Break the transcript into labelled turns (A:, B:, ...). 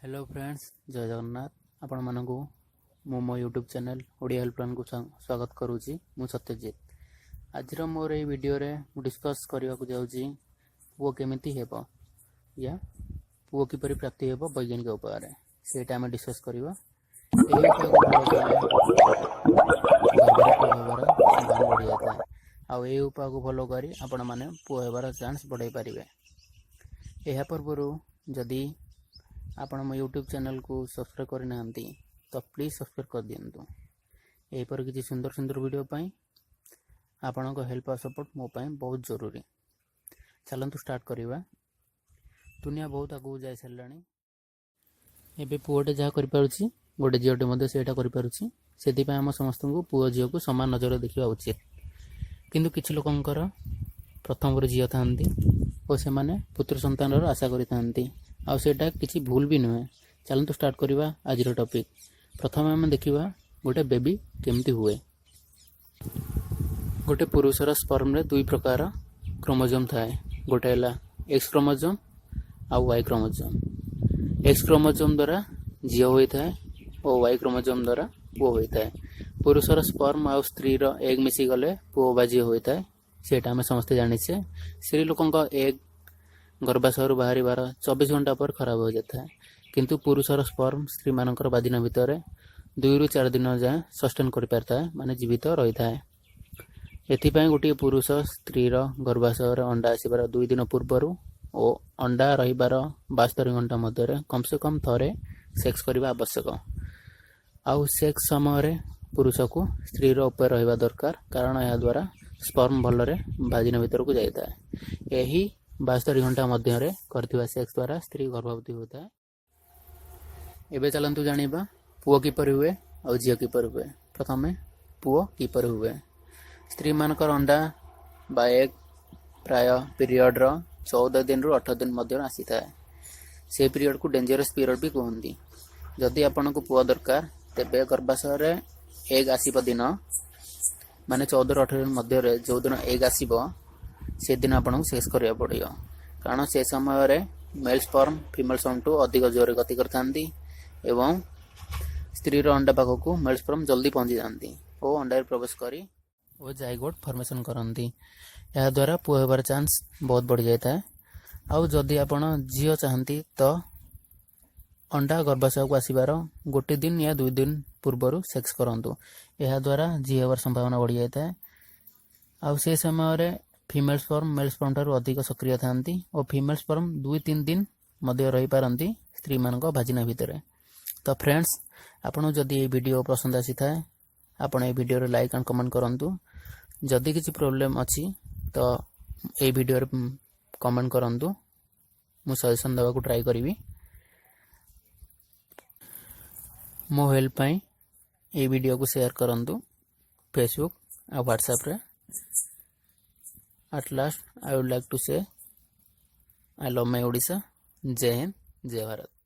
A: Hello friends जय जगन्नाथ आपण मानकु मो यूट्यूब चैनल ओडिया हेल्पलाइन को स्वागत करुच्ची मु सत्यजित। आज मोर ये वीडियो रे डिस्कस करने को जाऊँगी पुओ केमिति हेबो या पुओ किपरि प्राप्ति हेबो वैज्ञानिक उपाय से डिस्कस करवा। यही उपाय को फॉलो कले गर्भरे पुओ हेबार संभावना बढ़ी जाता है। आउ यही उपाय को फॉलो करी आपण माने पुओ हेबार चांस बढ़ाई पारिबे। एहा पूर्व जदि आपण मो यूट्यूब चैनल को सब्सक्राइब करना तो प्लीज सब्सक्राइब कर दिंतु। यहीपर किसी सुंदर सुंदर वीडियो पाई आपण को हेल्प और सपोर्ट मो पाई बहुत जरूरी। चलतु स्टार्ट करवा। दुनिया बहुत आगू जाई साराणी। एबे पुओटे जहाँ करिपारुछि गोटे झीओटे मध्ये सेटा करिपारुछि। सेति आम समस्त को पुओ झीओ को समान नजर देखा उचित। किंतु किछि लोकंकर प्रथम झीओ थांती और से माने पुत्र संतान आशा करिथांती आ सेटा किसी भूल भी नुहे। चलतु स्टार्ट करवा आज टॉपिक। प्रथम आम देखा गोटे बेबी केमती हुए। गोटे पुरुषर स्पर्म रे दुई प्रकार क्रोमोजोम थाए। गोटे है एक्स क्रोमोजोम आ वाई क्रोमोजोम। एक्स क्रोमोजोम द्वारा झीओ होता है और वाई क्रोमोजोम द्वारा पुओ होता है। पुरुषर स्पर्म आ स्त्री एग मिसी गले पुओ बा झीओ होता है। सेटा आम समस्ते जानिछे। स्त्री लोकंक एग गर्भाशय बाहर 24 घंटा पर खराब हो जाता है। किंतु पुरुषर स्पर्म स्त्री मानकर बादिन भितर 2 ରୁ 4 दिन जाए सस्टेन कर पारता है माने जीवित रही है। एथिपाई गोटे पुरुष स्त्री गर्भाशय अंडा आसबार 2 दिन पूर्वर और अंडा रहीबार 72 घंटा मध्य कम से कम थरे सेक्स करने आवश्यक। आउ सेक्स समय पुरुष को स्त्री उपर रहा दरकार कारण यह द्वारा स्पर्म भलरे बादिन भीतर को जाता है। यही 72 घंटा मध्य करथिबा सेक्स द्वारा स्त्री गर्भवती होता है। एबे चलंतु जानिबा पुओ किपर हुए और झीओ किपर हुए। प्रथम पुओ किपर हुए। स्त्री मानकर अंडा बा एग प्राय पीरियड 14 दिन रु 18 दिन मध्य आसी था। से पीरियड को डेंजरस पीरियड भी कहती। जदि आपन को पुओ दरकार तेबे गर्भाशय एग आसीबा दिन माने 14 ରୁ 18 दिन मध्य जो दिन एग आसीबो से दिन आपको सेक्स करिया पड़ियो कारण से समय मेल स्पर्म फीमेल स्पर्म टू अधिक जोर गति करथांती एवं स्त्री अंडा पाख को मेल स्पर्म जल्दी पहुंची जाती और अंडा प्रवेश करी और जाइगोट फॉर्मेशन करती। यह द्वारा पुओ हेबार चांस बहुत बढ़ जाता है। आउ जदि आपण झीओ चाहती तो अंडा गर्भाशय को आसबार 1 दिन या 2 दिन पूर्वर सेक्स करंतु। यह द्वारा झीओ हेबार संभावना बढ़ जाता है। आउ से समय फीमेल स्पर्म मेल स्पर्म ठारू अधिक सक्रिय थांती और फीमेल स्पर्म 2-3 दिन मध्य रही पारंती स्त्री मानक भाजिना भितर। तो फ्रेंड्स आपन जदि ये वीडियो पसंद आसी थाए आपन ये वीडियो रे लाइक एंड कमेंट करंतु। जदि किसी प्रॉब्लम अछि तो ये वीडियो रे कमेंट करंतु। मु सजेशन देवा को ट्राई करिवि। मो हेल्प पई ये वीडियो को शेयर करंतु फेसबुक और व्हाट्सएप रे। At last, I would like to say, I love my Odisha. Jai Hind, Jai Bharat.